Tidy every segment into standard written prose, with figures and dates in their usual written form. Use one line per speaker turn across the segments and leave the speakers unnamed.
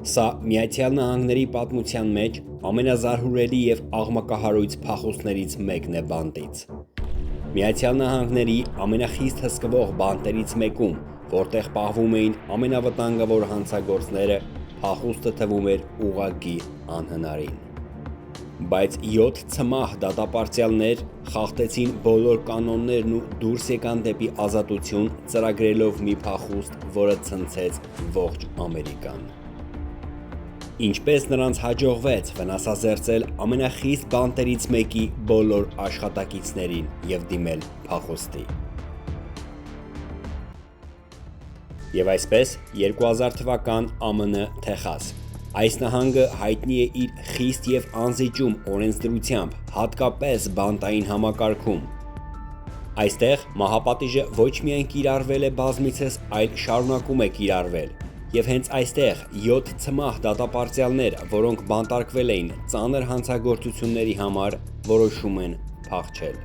Սա Միացյալ Նահանգների պատմության մեջ ամենազարհուրելի և աղմկահարույց փախուստներից մեկն է բանտից։ Միացյալ Նահանգների ամենախիստ հսկվող բանտերից մեկում, որտեղ պահվում էին ամենավտանգավոր հանցագործները, փախուստը թվում էր ուղղակի անհնարին։ Բայց 7 ցմահ դատապարտյալներ խախտեցին բոլոր կանոններն ու դուրս եկան դեպի ազատություն, ծրագրելով մի փախուստ, որը ցնցեց ողջ Ամերիկան։ Ինչպես նրանց հաջողվեց վնասազերծել ամենախիստ բանտերից մեկի բոլոր աշխատակիցներին և դիմել փախուստի։ Եվ այսպես 2000 թվական ԱՄՆ Թեխաս։ Այս նահանգը հայտնի է իր խիստ և անզիջում օրենսդրությամբ, հատկապես բանտային համակարգում։ Այստեղ մահապատիժը ոչ միայն կիրառվել է բազմիցս, այլ շարունակում է կիրառվել։ Եվ հենց այստեղ 7 ցմահ դատապարտյալներ, որոնք բանտարկվել էին ծանր հանցագործությունների համար, որոշում են փախչել։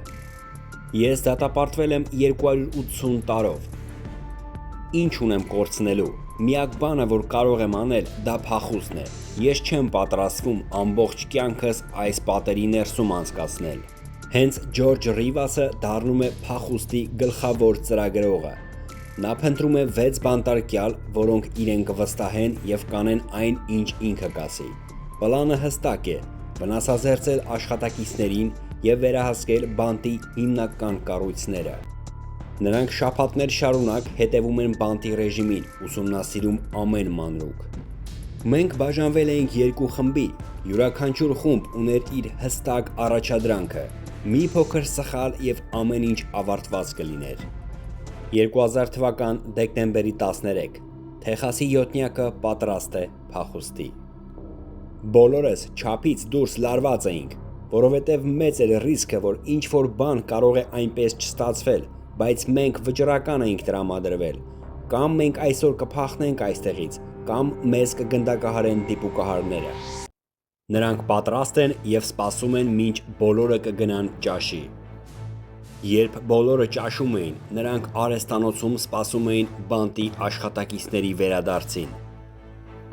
Ես դատապարտվել եմ 280 տարով։ Ինչ ունեմ կորցնելու։ Միակ բանը, որ կարող եմ անել, դա փախուստն է։ Ես չեմ պատրաստվում ամբողջ կյանքս այս պատերի ներսում անցկացնել։ Հենց Ջորջ Ռիվասը դառնում է փախուստի գլխավոր ծրագրողը։ Նա փնտրում է 6 բանտարկյալ, որոնք իրեն կվստահեն և կանեն այն, ինչ ինքը կասի։ Պլանը հստակ է՝ վնասազերծել աշխատակիցներին և վերահսկել բանտի հիմնական կառույցները։ Նրանք շաբաթներ շարունակ հետևում են բանտի ռեժիմին, ուսումնասիրում ամեն մանրուք։ Մենք բաժանվել էինք 2 խմբի, յուրաքանչյուր խումբ ուներ իր հստակ առաջադրանքը։ Մի փոքր սխալ և ամեն ինչ ավարտված կլիներ։ 2000 թվական դեկտեմբերի 13 Թեխասի յոթնյակը պատրաստ է փախուստի։ Բոլորս չափից դուրս լարված էինք, որովհետև մեծ էր ռիսկը, որ ինչ-որ բան կարող է այնպես չստացվել, բայց մենք վճռական էինք տրամադրվել։ Կամ մենք այսօր կփախնենք այստեղից, կամ մեզ կգնդակահարեն դիպուկահարները։ Նրանք պատրաստ են և սպասում են, մինչ բոլորը կգնան ճաշի։ Երբ բոլորը ճաշում էին, նրանք արհեստանոցում սպասում էին բանտի աշխատակիցների վերադարձին։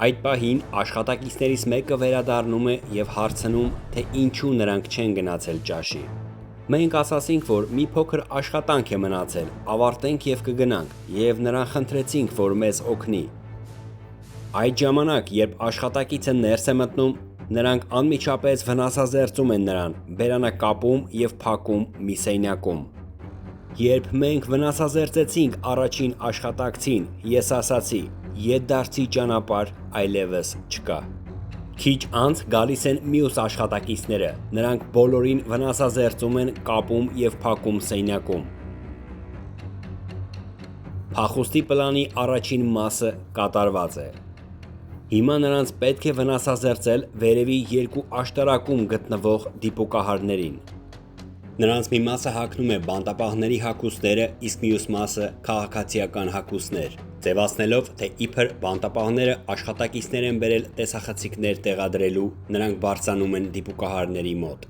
Այդ պահին աշխատակիցներից մեկը վերադառնում է և հարցնում, թե ինչու նրանք չեն գնացել ճաշի։ Մենք ասացինք, որ մի փոքր աշխատանք է մնացել, ավարտենք և կգնանք, և նրան խնդրեցինք, որ մեզ օգնի։ Այդ ժամանակ, երբ աշխատակիցը ներս է մտնում, նրանք անմիջապես վնասազերծում են նրան, բերանը կապում և փակում մի սենյակում։ Երբ մենք վնասազերծեցինք առաջին աշխատակցին, ես ասացի՝ ետդարձի ճանապարհ այլևս չկա։ Քիչ անց գալիս են մյուս աշխատակիցները, նրանք բոլորին վնասազերծում են, կապում և փակում սենյակում։ Փախուստի պլանի առաջին մասը կատարված է։ Հիմա նրանց պետք է վնասազերծել վերևի 2 աշտարակում գտնվող դիպուկահարներին։ Նրանց մի մասը հագնում է բանտապահների հագուստները, իսկ մյուս մասը՝ քաղաքացիական հագուստներ, ձևացնելով, թե իբր բանտապահները աշխատակիցներ են բերել տեսախցիկներ տեղադրելու, նրանք բարձրանում են դիպուկահարների մոտ։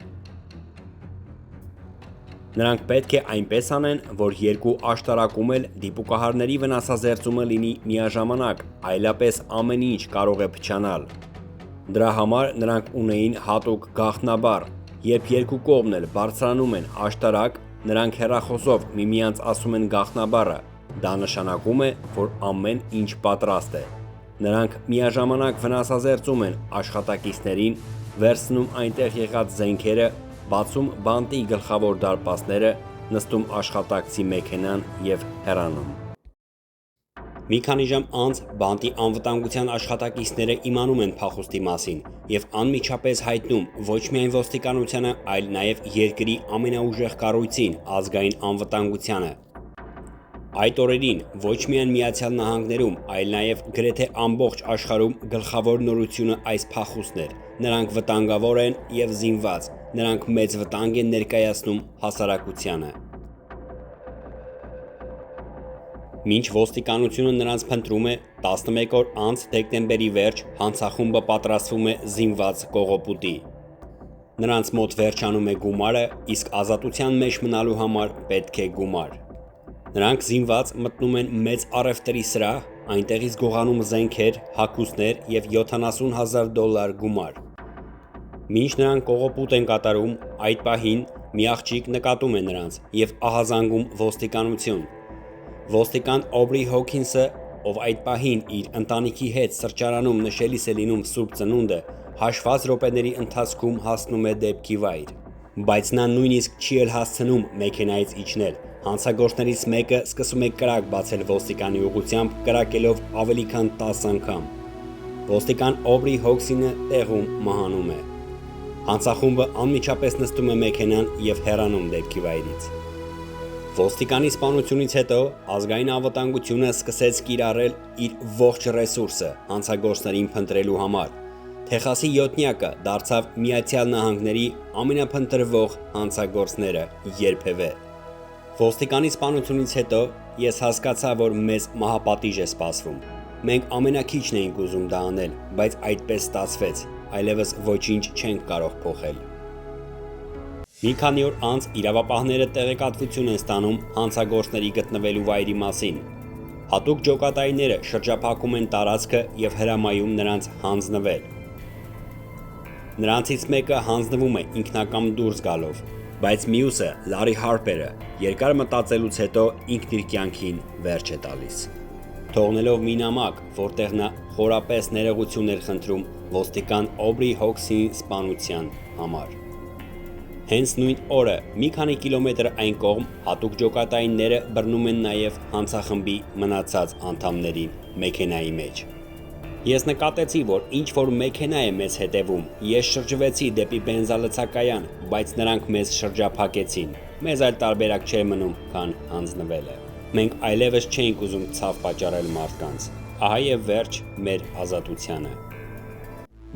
Նրանք պետք է այնպես անեն, որ 2 աշտարակում էլ դիպուկահարների վնասազերծումը լինի միաժամանակ, այլապես ամեն ինչ կարող է փչանալ։ Դրա համար նրանք ունեին հատուկ գաղտնաբառ։ Երբ 2 կողմն էլ բարձրանում են աշտարակ, նրանք հեռախոսով միմյանց ասում են գաղտնաբառը, դա նշանակում է, որ ամեն ինչ պատրաստ է։ Նրանք միաժամանակ վնասազերծում են աշխատակիցներին, վերցնում այնտեղ եղած զենքերը, բացում բանտի գլխավոր դարպասները, նստում աշխատակցի մեքենան և հեռանում։ Մի քանի ժամ անց բանտի անվտանգության աշխատակիցները իմանում են փախուստի մասին և անմիջապես հայտնում ոչ միայն ոստիկանությանը, այլ նաև երկրի ամենաուժեղ կառույցին՝ ազգային անվտանգությանը։ Այդ օրերին ոչ միայն Միացյալ Նահանգներում, այլ նաև գրեթե ամբողջ աշխարհում գլխավոր նորությունը այս փախուստն էր։ Նրանք վտանգավոր են և զինված, նրանք մեծ վտանգ են ներկայացնում հասարակությանը։ Մինչ ոստիկանությունը նրանց փնտրում է, 11 օր անց դեկտեմբերի վերջ հանցախումբը պատրաստվում է զինված կողոպուտի։ Նրանց մոտ վերջանում է գումարը, իսկ ազատության մեջ մնալու համար պետք է գումար։ Նրանք զինված մտնում են մեծ առևտրի սրահ, այնտեղից գողանում զենքեր, հագուստներ և $70,000 գումար։ Մինչ նրանք կողոպուտ են կատարում, այդ պահին մի աղջիկ նկատում է նրանց և ահազանգում ոստիկանություն։ Ոստիկան Օբրի Հոքինսը, ով այդ պահին իր ընտանիքի հետ սրճարանում նշելիս է լինում Սուրբ Ծնունդը, հաշված րոպեների ընթացքում հասնում է դեպքի վայր։ Բայց նա նույնիսկ չի էլ հասցնում մեքենայից իջնել։ Հանցագործներից մեկը սկսում է կրակ բացել ոստիկանի ուղղությամբ, կրակելով ավելի քան 10 անգամ։ Ոստիկան Օբրի Հոքսինը տեղում մահանում է։ Հանցախումբը անմիջապես նստում է մեքենան և հեռանում դեպքի վայրից։ Ոստիկանի սպանությունից հետո ազգային անվտանգությունը սկսեց կիրառել իր ողջ ռեսուրսը հանցագործներին փնտրելու համար։ Թեխասի յոթնյակը դարձավ Միացյալ Նահանգների ամենափնտրվող հանցագործները երբևէ։ Ոստիկանի սպանությունից հետո ես հասկացա, որ մեզ մահապատիժ է սպասվում։ Մենք ամենաքիչն էինք ուզում դա անել, բայց այդպես ստացվեց, այլևս ոչինչ չենք կարող փոխել։ Մի քանի օր անց իրավապահները տեղեկատվություն են ստանում հանցագործների գտնվելու վայրի մասին։ Հատուկ ջոկատայինները շրջափակում են տարածքը և հրամայում նրանց հանձնվել։ Նրանցից մեկը հանձնվում է ինքնակամ դուրս գալով, բայց մյուսը, Լարի Հարպերը, երկար մտածելուց հետո ինքն իր կյանքին վերջ է տալիս, թողնելով մի նամակ, որտեղ նա խորապես ներողություն էր խնդրում ոստիկան Օբրի Հոքսինի սպանության համար։ Հենց նույն օրը մի քանի կիլոմետր այն կողմ հատուկ ջոկատայինները բռնում են նաև հանցախմբի մնացած անդամներին մեքենայի մեջ։ Ես նկատեցի, որ ինչ-որ մեքենա է մեզ հետևում, ես շրջվեցի դեպի բենզալցակայան, բայց նրանք մեզ շրջափակեցին, մեզ այլ տարբերակ չէր մնում, քան հանձնվելը։ Մենք այլևս չէինք ուզում ցավ պատճառել մարդկանց, ահա և վերջ մեր ազատությանը։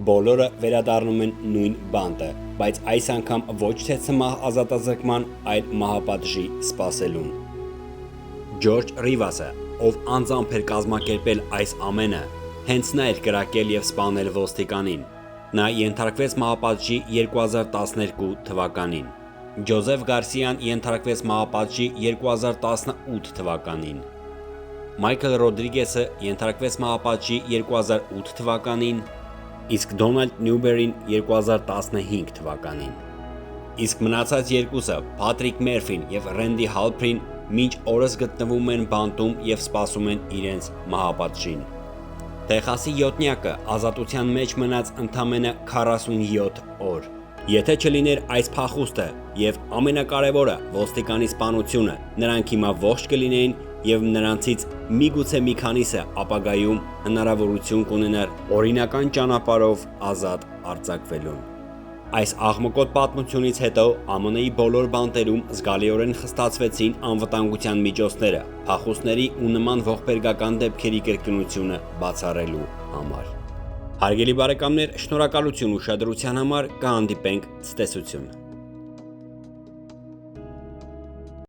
Բոլորը վերադառնում են նույն բանտը, բայց այս անգամ ոչ թե ցմահ ազատազրկման, այլ մահապատժի սպասելուն։ Ջորջ Ռիվասը, ով անձամբ էր կազմակերպել այս ամենը, հենց նա էր կրակել և սպանել ոստիկանին։ Նա ենթարկվեց մահապատժի 2012 թվականին։ Ջոզեֆ Գարսիան ենթարկվեց մահապատժի 2018 թվականին։ Մայքլ Ռոդրիգեսը ենթարկվեց մահապատժի 2008 թվականին, իսկ Դոնալդ Նյուբերին 2015 թվականին։ Իսկ մնացած երկուսը՝ Փատրիկ Մերֆին և Ռենդի Հալփրին, մինչ օրս գտնվում են բանտում և սպասում են իրենց մահապատժին։ Տեխասի յոթնյակը ազատության մեջ մնաց ընդամենը 47 օր։ Եթե չլիներ այս փախուստը և ամենակարևորը ոստիկանի սպանությունը, նրանք հիմա ողջ կլինեին և նրանցից միգուցե մի քանիսը ապագայում հնարավորություն կունենար օրինական ճանապարհով ազատ արձակվելուն։ Այս աղմկոտ պատմությունից հետո ԱՄՆ-ի բոլոր բանտերում զգալիորեն խստացվեցին անվտանգության միջոցները փախուստների ու նման ողբերգական դեպքերի կրկնությունը բացառելու համար։ Հարգելի բարեկամներ, շնորհակալություն ուշադրության համար, կհանդիպենք ցտեսություն։